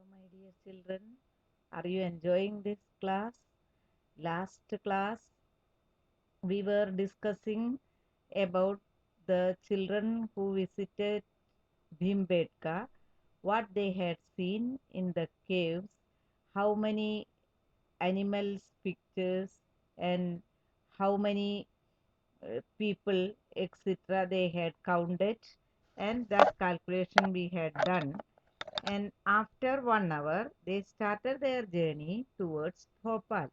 my dear children. Are you enjoying this class? Last class, we were discussing about the children who visited Bhimbetka, what they had seen in the caves, how many animals pictures, and how many people, etc., they had counted, and that calculation we had done. And after 1 hour, they started their journey towards Bhopal.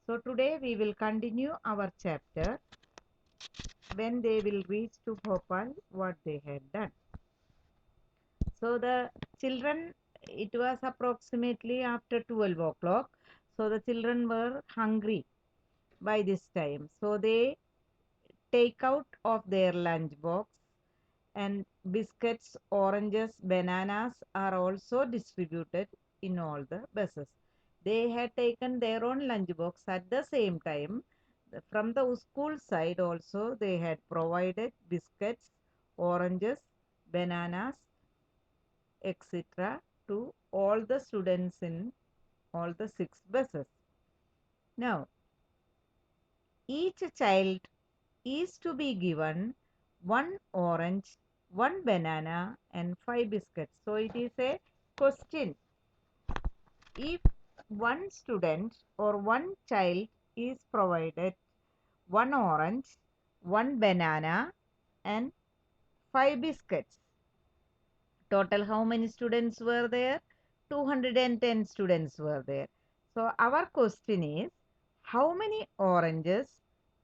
So today we will continue our chapter when they will reach to Bhopal, what they had done. So the children, it was approximately after 12 o'clock. So the children were hungry by this time. So they take out of their lunch box, and biscuits, oranges, bananas are also distributed in all the buses. They had taken their own lunch box at the same time. From the school side also they had provided biscuits, oranges, bananas, etc. to all the students in all the 6 buses. Now, each child is to be given one orange, one banana, and 5 biscuits. So it is a question. If one student or one child is provided one orange, one banana, and 5 biscuits, total how many students were there? 210 students were there. So our question is, how many oranges,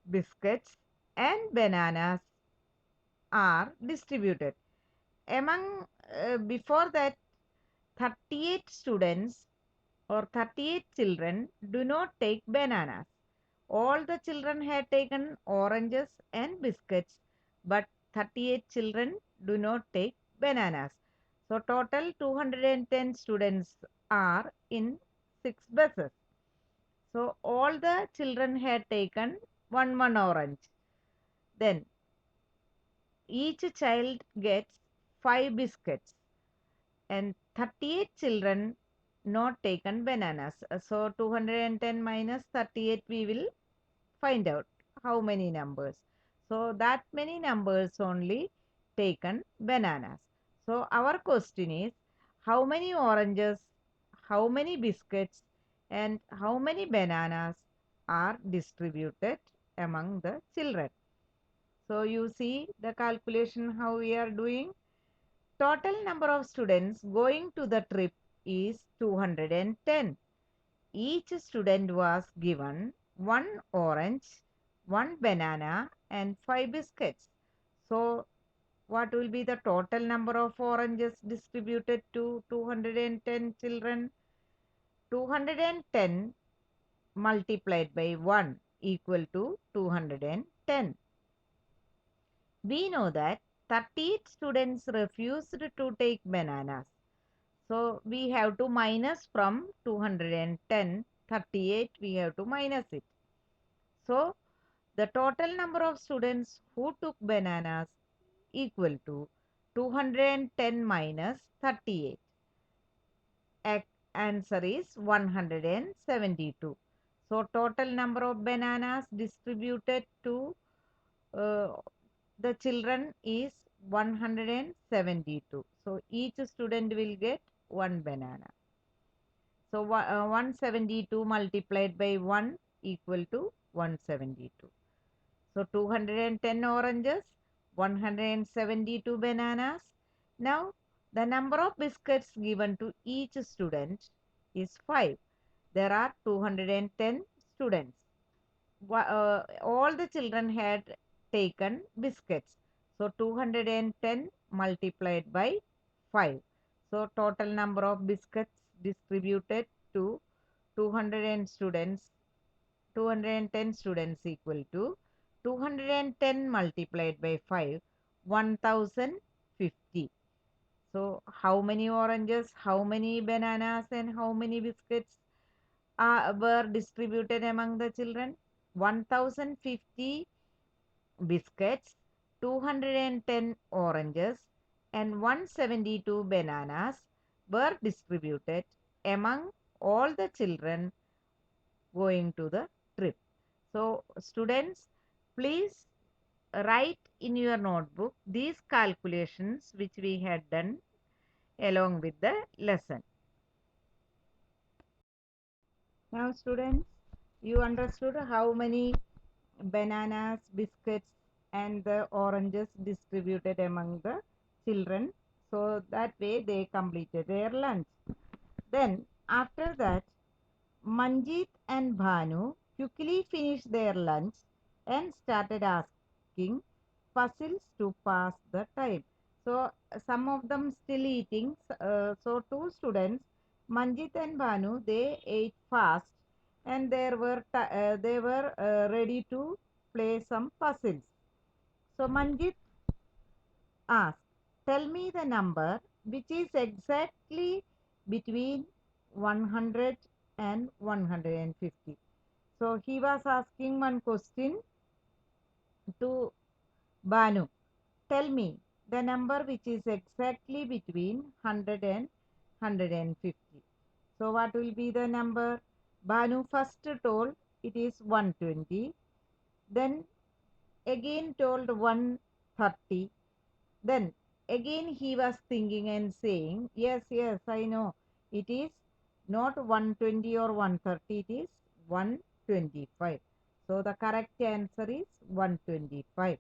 biscuits, and bananas are distributed? Among before that, 38 students or 38 children do not take bananas. All the children had taken oranges and biscuits, but 38 children do not take bananas. So total 210 students are in 6 buses. So all the children had taken one orange. Then each child gets 5 biscuits, and 38 children not taken bananas. So 210 minus 38 we will find out how many numbers. So that many numbers only taken bananas. So our question is, how many oranges, how many biscuits, and how many bananas are distributed among the children? So you see the calculation how we are doing. Total number of students going to the trip is 210. Each student was given one orange, one banana, and 5 biscuits. So, what will be the total number of oranges distributed to 210 children? 210 multiplied by 1 equal to 210. We know that 38 students refused to take bananas. So we have to minus from 210, 38, we have to minus it. So the total number of students who took bananas equal to 210 minus 38. Answer is 172. So total number of bananas distributed to uh, the children is 172. So each student will get one banana. So 172 multiplied by 1 equal to 172. So 210 oranges, 172 bananas. Now the number of biscuits given to each student is 5. There are 210 students. All the children had taken biscuits. So 210 multiplied by 5. So total number of biscuits distributed to 200 students, 210 students equal to 210 multiplied by 5, 1050. So how many oranges, how many bananas, and how many biscuits were distributed among the children? 1050 biscuits, 210 oranges, and 172 bananas were distributed among all the children going to the trip. So, students, please write in your notebook these calculations which we had done along with the lesson. Now, students, you understood how many bananas, biscuits, and the oranges distributed among the children. So that way they completed their lunch. Then, after that, Manjeet and Bhanu quickly finished their lunch and started asking puzzles to pass the time. So some of them still eating. So two students, Manjeet and Bhanu, they ate fast and they were ready to play some puzzles. So Manjeet asked, "Tell me the number which is exactly between 100 and 150." So he was asking one question to Banu. "Tell me the number which is exactly between 100 and 150." So what will be the number? Banu first told it is 120. Then again told 130. Then again he was thinking and saying, "Yes, yes, I know. It is not 120 or 130, it is 125." So the correct answer is 125.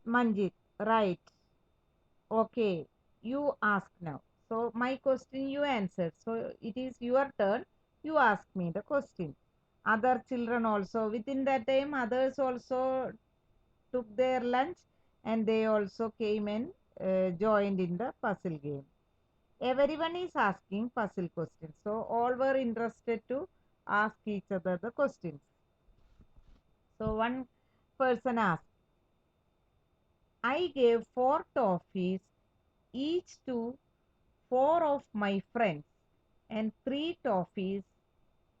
Manjit, right. Okay, you ask now. So my question you answered. So it is your turn. You ask me the question. Other children also, within that time, others also took their lunch and they also came and joined in the puzzle game. Everyone is asking puzzle questions. So all were interested to ask each other the questions. So one person asked, "I gave 4 toffees each to 4 of my friends, and 3 toffees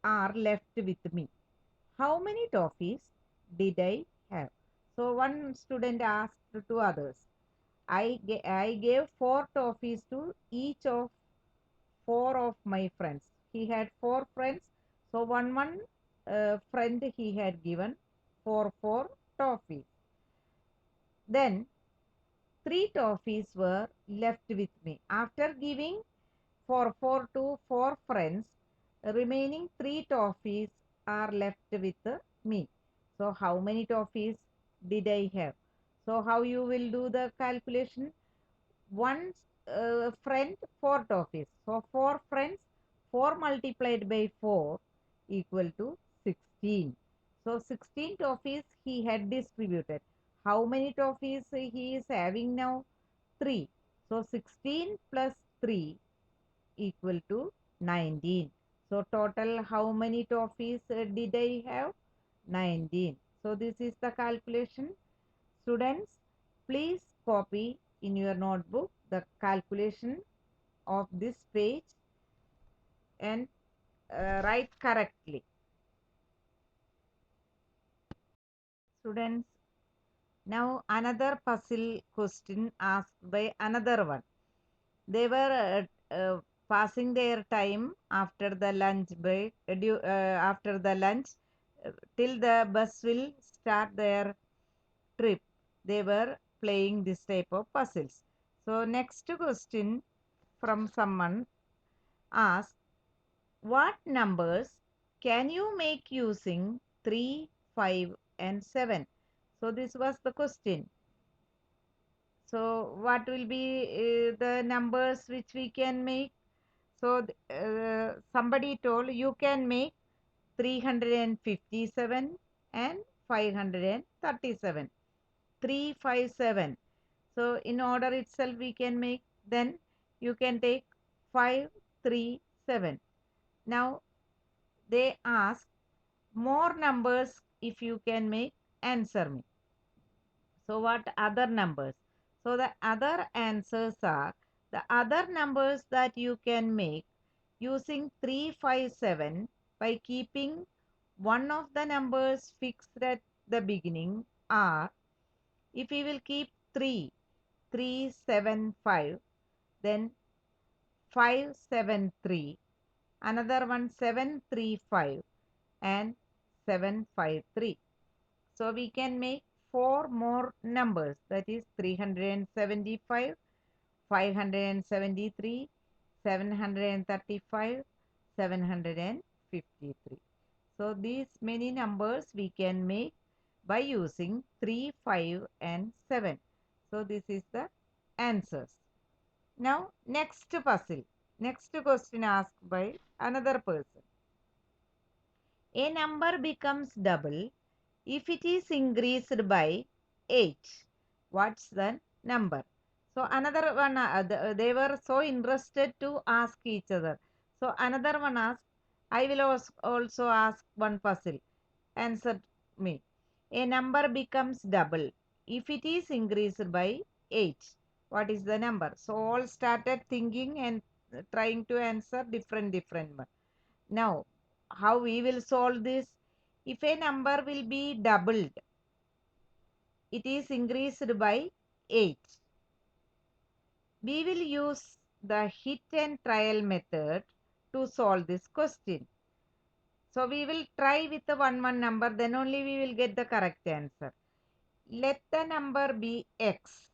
are left with me. How many toffees did I have?" So one student asked to others, I gave 4 toffees to each of 4 of my friends. He had 4 friends, so one friend he had given four toffees. Then 3 toffees were left with me. After giving for 4 to 4 friends, remaining 3 toffees are left with me. So how many toffees did I have? So how you will do the calculation? One friend, 4 toffees. So 4 friends, 4 multiplied by 4 equal to 16. So 16 toffees he had distributed. How many toffees he is having now? 3. So 16 plus 3 equal to 19. So total how many toffees did I have? 19. So this is the calculation. Students, please copy in your notebook the calculation of this page and write correctly. Students, now another puzzle question asked by another one. They were passing their time after the lunch break, after the lunch, till the bus will start their trip. They were playing this type of puzzles. So next question from someone asks, "What numbers can you make using 3, 5, and 7?" So this was the question. So what will be the numbers which we can make? So somebody told you can make 357 and 537. 357. So in order itself we can make, then you can take 537. Now they ask more numbers if you can make, answer me. So what other numbers? So the other answers are the other numbers that you can make using 357 by keeping one of the numbers fixed at the beginning are, if we will keep 3, 3, 7, 5, then 573, another one 735 and 753. So we can make 4 more numbers, that is 375, 573, 735, 753. So these many numbers we can make by using 3, 5 and 7. So this is the answers. Now next puzzle. Next question asked by another person. A number becomes double if it is increased by 8. What's the number? So another one, they were so interested to ask each other. So another one asked, I will also ask one puzzle. Answer me. A number becomes double if it is increased by 8. What is the number? So all started thinking and trying to answer different one. Now, how we will solve this? If a number will be doubled, it is increased by 8. We will use the hit and trial method to solve this question. So we will try with the one number, then only we will get the correct answer. Let the number be x.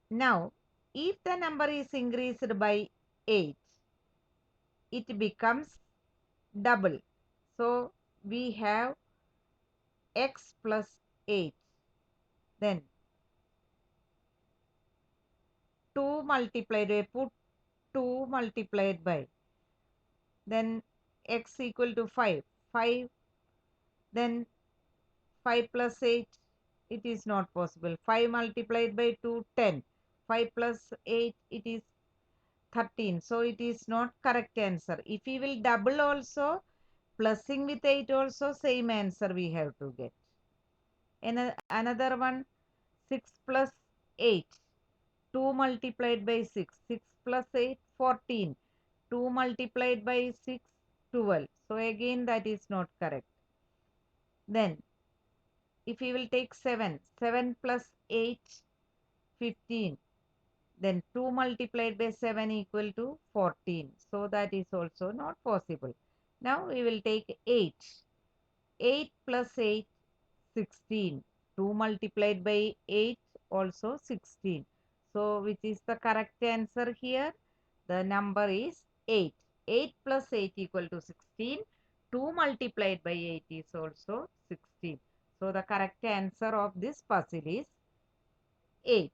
Now, if the number is increased by 8, it becomes double. So we have x plus 8. Then 2 multiplied by, put 2 multiplied by, then x equal to 5. 5, then 5 plus 8, it is not possible. 5 multiplied by 2, 10. 5 plus 8, it is 13. So it is not correct answer. If we will double also, plusing with 8 also, same answer we have to get. Another one, 6 plus 8. 2 multiplied by 6. 6 plus 8, 14. 2 multiplied by 6, 12. So again that is not correct. Then if we will take 7. 7 plus 8, 15. Then 2 multiplied by 7 equal to 14. So that is also not possible. Now we will take 8. 8 plus 8, 16. 2 multiplied by 8 also 16. So which is the correct answer here? The number is 8. 8 plus 8 equal to 16. 2 multiplied by 8 is also 16. So the correct answer of this puzzle is 8.